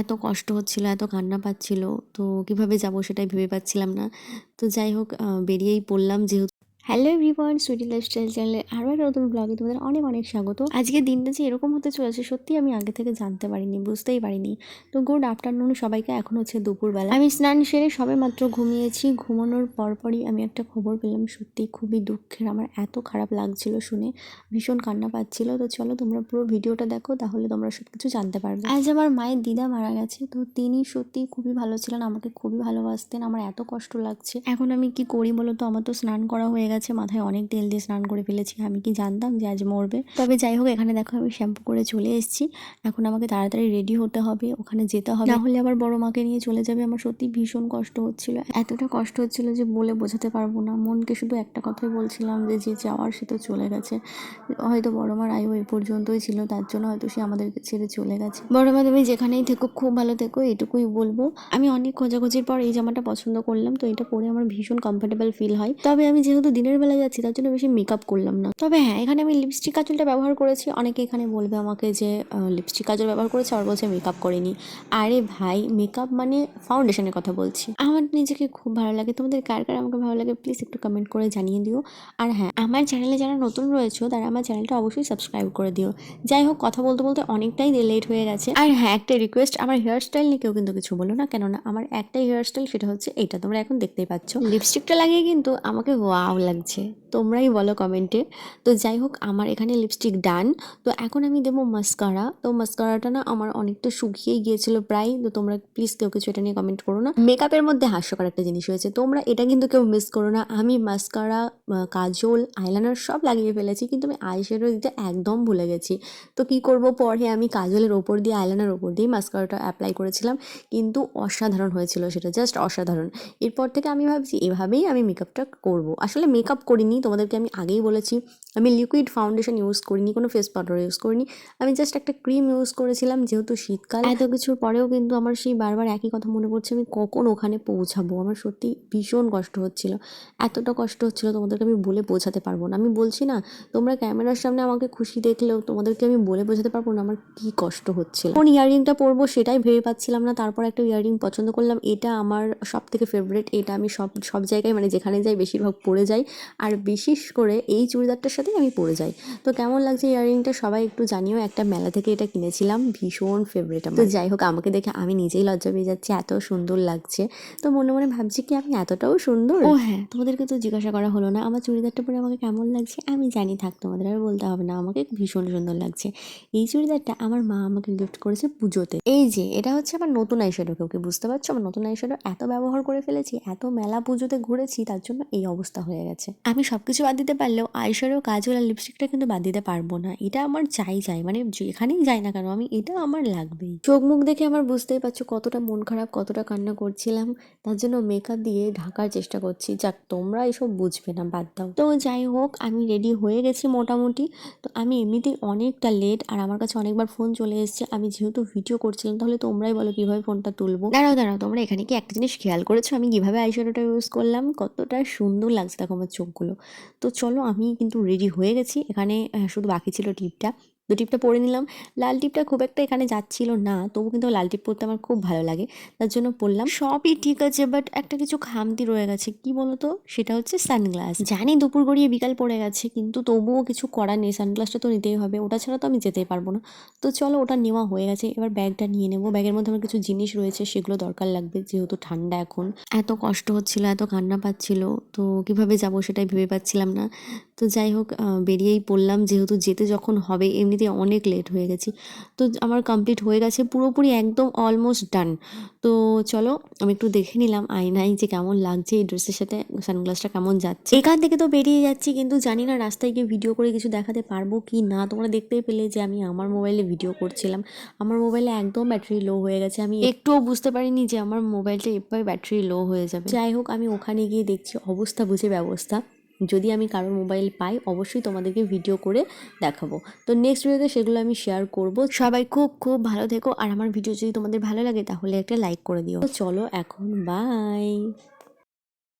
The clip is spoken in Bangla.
এত কষ্ট হচ্ছিল, এত কান্না পাচ্ছিল। তো কিভাবে যাবো সেটাই ভেবে পাচ্ছিলাম না। তো যাই হোক বেরিয়েই পড়লাম যেহেতু। হ্যালো এভরিওয়ান, সুইটি লাইফস্টাইল চ্যানেলে আরও একটা নতুন ব্লগে তোমাদের অনেক অনেক স্বাগত। আজকের দিনটা যে এরকম হতে চলেছে সত্যি আমি আগে থেকে জানতে পারিনি, বুঝতেই পারিনি। তো গুড আফটারনুন সবাইকে, এখন হচ্ছে দুপুরবেলা। আমি স্নান সেরে সবে মাত্র ঘুমিয়েছি। ঘুমানোর পরপরই আমি একটা খবর পেলাম, সত্যি খুবই দুঃখের। আমার এত খারাপ লাগছিল শুনে, ভীষণ কান্না পাচ্ছিল। তো চলো তোমরা পুরো ভিডিওটা দেখো, তাহলে তোমরা সব কিছু জানতে পারবে। আজ আমার মায়ের দিদা মারা গেছে। তো তিনি সত্যি খুবই ভালো ছিলেন, আমাকে খুবই ভালোবাসতেন। আমার এত কষ্ট লাগছে। এখন আমি কি করি বলো তো? আমার তো স্নান করা হয়ে গেছে, মাথায় অনেক তেল দিয়ে স্নান করে ফেলেছি। আমি কি জানতাম যে আজ মরবে? তবে যাই হোক, এখানে দেখো আমি শ্যাম্পু করে চলে এসেছি। এখন আমাকে তাড়াতাড়ি রেডি হতে হবে, ওখানে যেতে হবে, না হলে আবার বড় মাকে নিয়ে চলে যাবে। আমার সত্যি ভীষণ কষ্ট হচ্ছিল, এতটা কষ্ট হচ্ছিল যে বলে বোঝাতে পারবো না। মনকে শুধু একটা কথাই বলছিলাম যে যে যাওয়ার সে তো চলে গেছে। হয়তো বড় মার আয়ু এই পর্যন্তই ছিল, তার জন্য হয়তো সে আমাদেরকে ছেড়ে চলে গেছে। বড় মা তুমি যেখানেই থেকো খুব ভালো থেকো, এটুকুই বলবো। আমি অনেক খোঁজাখুঁজির পর এই জামাটা পছন্দ করলাম, তো এটা পরে আমার ভীষণ কমফোর্টেবল ফিল হয়। তবে আমি যেহেতু দিনের বেলা যাচ্ছি তার জন্য বেশি মেকআপ করলাম না। তবে হ্যাঁ, এখানে আমি লিপস্টিক কাজলটা ব্যবহার করেছি। অনেকে এখানে বলবে আমাকে যে লিপস্টিক কাজল ব্যবহার করেছে, আর বলছে মেকআপ করিনি। আরে ভাই, মেকআপ মানে ফাউন্ডেশনের কথা বলছি। আমার নিজেকে খুব ভালো লাগে। তোমাদের কার কার আমাকে ভালো লাগে প্লিজ একটু কমেন্ট করে জানিয়ে দিও। আর হ্যাঁ, আমার চ্যানেলে যারা নতুন রয়েছে তারা আমার চ্যানেলটা অবশ্যই সাবস্ক্রাইব করে দিও। যাই হোক, কথা বলতে বলতে অনেকটাই লেট হয়ে গেছে। আর হ্যাঁ, একটা রিকোয়েস্ট, আমার হেয়ার স্টাইল নিয়ে কেউ কিন্তু কিছু বলো না, কেননা আমার একটাই হেয়ার স্টাইল, সেটা হচ্ছে এইটা। তোমরা এখন দেখতেই পাচ্ছ লিপস্টিকটা লাগিয়ে কিন্তু আমাকে ওয়াও লাগছে, তোমরাই বলো কমেন্টে। তো যাই হোক, আমার এখানে লিপস্টিক ডান। তো এখন আমি দেবো মাস্কারা। তো মাস্কারাটা না আমার অনেকটা শুকিয়েই গিয়েছিল প্রায়। তো তোমরা প্লিজ কেউ কিছু এটা নিয়ে কমেন্ট করো না। মেকআপের মধ্যে হাস্যকর একটা জিনিস হয়েছে, তোমরা এটা কিন্তু কেউ মিস করো না। আমি মাস্কারা, কাজল, আইলাইনার সব লাগিয়ে ফেলেছি, কিন্তু আমি আইশ্যাডো দিতে একদম ভুলে গেছি। তো কি করব, পরে আমি কাজলের ওপর দিয়ে, আইলাইনার ওপর দিয়ে মাস্কারাটা অ্যাপ্লাই করেছিলাম, কিন্তু অসাধারণ হয়েছিল সেটা, জাস্ট অসাধারণ। এরপর থেকে আমি ভাবছি এভাবেই আমি মেকআপটা করব। আসলে মেকআপ করিনি, তোমাদেরকে আমি আগেই বলেছি। আমি লিকুইড ফাউন্ডেশন ইউজ করিনি, কোনো ফেস পাউডার ইউজ করিনি। আমি জাস্ট একটা ক্রিম ইউজ করেছিলাম, যেহেতু শীতকাল। এত কিছুর পরেও কিন্তু আমার সেই বারবার একই কথা মনে পড়ছে, আমি কখন ওখানে পৌঁছাবো। আমার সত্যি ভীষণ কষ্ট হচ্ছিল, এতটা কষ্ট হচ্ছিল তোমাদেরকে আমি বলে বোঝাতে পারবো না। আমি বলছি না, তোমরা ক্যামেরার সামনে আমাকে খুশি দেখলেও তোমাদেরকে আমি বলে বোঝাতে পারবো না আমার কি কষ্ট হচ্ছিল। কোন ইয়াররিংটা পরবো সেটাই ভেবে পাচ্ছিলাম না। তারপর একটা ইয়াররিং পছন্দ করলাম, এটা আমার সব থেকে ফেভারিট। এটা আমি সব সব জায়গায়, মানে যেখানে যাই বেশিরভাগ পরে যাই, আর বিশেষ করে এই চুড়িদারটার সাথেই আমি পরে যাই। তো কেমন লাগছে ইয়াররিংটা সবাই একটু জানিও। একটা মেলা থেকে এটা কিনেছিলাম, ভীষণ ফেভারিট আমার। তো যাই হোক, আমাকে দেখে আমি নিজেই লজ্জা পেয়ে যাচ্ছি, এত সুন্দর লাগছে। তো মনে মনে ভাবছি কি আমি এতটাও সুন্দর? ও হ্যাঁ, তোমাদেরকে তো জিজ্ঞাসা করা হলো না আমার চুড়িদারটা পরে আমাকে কেমন লাগছে। আমি জানি, থাক, তোমাদের আর বলতে হবে না, আমাকে ভীষণ সুন্দর লাগছে। এই চুড়িদারটা আমার মা আমাকে গিফট করেছে পুজোতে। এই যে এটা হচ্ছে আমার নতুন আইশ্যাডো, কেউ বুঝতে পারছো? আমার নতুন আইশ্যাডো এত ব্যবহার করে ফেলেছি, এত মেলা পুজোতে ঘুরেছি, তার জন্য এই অবস্থা হয়ে গেছে। আমি সবকিছু বাদ দিতে পারলেও আইশ্যাডো, কাজল আর লিপস্টিকটা কিন্তু বাদ দিতে পারবো না। এটা আমার চাই, মানে যেখানেই যাই না কেন আমি এটা আমার লাগবেই। চোখ মুখ দেখে আমার বুঝতেই পারছো কতটা মন খারাপ, কতটা কান্না করছিলাম। তার জন্য মেকআপ দিয়ে ঢাকার চেষ্টা করছি। যাক, তোমরা এসব বুঝবে না, বাদ দাও। তো যাই হোক, আমি রেডি হয়ে গেছি মোটামুটি। তো আমি এমনিতেই অনেকটা লেট, আর আমার কাছে অনেকবার ফোন চলে এসেছে। আমি যেহেতু ভিডিও করছিলাম, তাহলে তোমরাই বলো কিভাবে ফোনটা তুলবো। দাঁড়াও দাঁড়াও, তোমরা এখানে কি একটা জিনিস খেয়াল করেছো আমি কিভাবে আইশ্যাডোটা ইউজ করলাম? কতটা সুন্দর লাগছে দেখো আমার চোখগুলো। তো চলো, আমি কিন্তু রেডি হয়ে গেছি। এখানে শুধু বাকি ছিল টিপটা। তো টিপটা পরে নিলাম। লাল টিপটা খুব একটা এখানে যাচ্ছিল না, তবু কিন্তু লাল টিপ পরতে আমার খুব ভালো লাগে, তার জন্য পরলাম। সবই ঠিক আছে, বাট একটা কিছু খামতি রয়ে গেছে। কি বলতো? সেটা হচ্ছে সানগ্লাস। জানি দুপুর গড়িয়ে বিকাল পড়ে গেছে, কিন্তু তবুও কিছু করার নেই, সানগ্লাসটা তো নিতেই হবে, ওটা ছাড়া তো আমি যেতেই পারবো না। তো চলো, ওটা নেওয়া হয়ে গেছে, এবার ব্যাগটা নিয়ে নেবো। ব্যাগের মধ্যে আমার কিছু জিনিস রয়েছে, সেগুলো দরকার লাগবে, যেহেতু ঠান্ডা এখন। এত কষ্ট হচ্ছিল, এত কান্না পাচ্ছিল, তো কিভাবে যাবো সেটাই ভেবে পাচ্ছিলাম না। তো যাই হোক বেরিয়েই পড়লাম, যেহেতু যেতে যখন হবে, এমনিতেই অনেক লেট হয়ে গেছি। তো আমার কমপ্লিট হয়ে গেছে পুরোপুরি, একদম অলমোস্ট ডান। তো চলো, আমি একটু দেখে নিলাম আয়নায় যে কেমন লাগছে এই ড্রেসের সাথে সানগ্লাসটা, কেমন যাচ্ছে। এখান থেকে তো বেরিয়ে যাচ্ছি, কিন্তু জানি না রাস্তায় গিয়ে ভিডিও করে কিছু দেখাতে পারবো কি না। তোমরা দেখতেই পেলে যে আমি আমার মোবাইলে ভিডিও করছিলাম। আমার মোবাইলে একদম ব্যাটারি লো হয়ে গেছে, আমি একটুও বুঝতে পারিনি যে আমার মোবাইলটা এভাবে ব্যাটারি লো হয়ে যাবে। যাই হোক, আমি ওখানে গিয়ে দেখছি অবস্থা বুঝে ব্যবস্থা। যদি আমি কারোর মোবাইল পাই অবশ্যই তোমাদেরকে ভিডিও করে দেখাবো। তো নেক্সট ভিডিওতে সেগুলো আমি শেয়ার করব। সবাই খুব খুব ভালো থেকো, আর আমার ভিডিও যদি তোমাদের ভালো লাগে তাহলে একটা লাইক করে দিও। তো চলো এখন, বাই।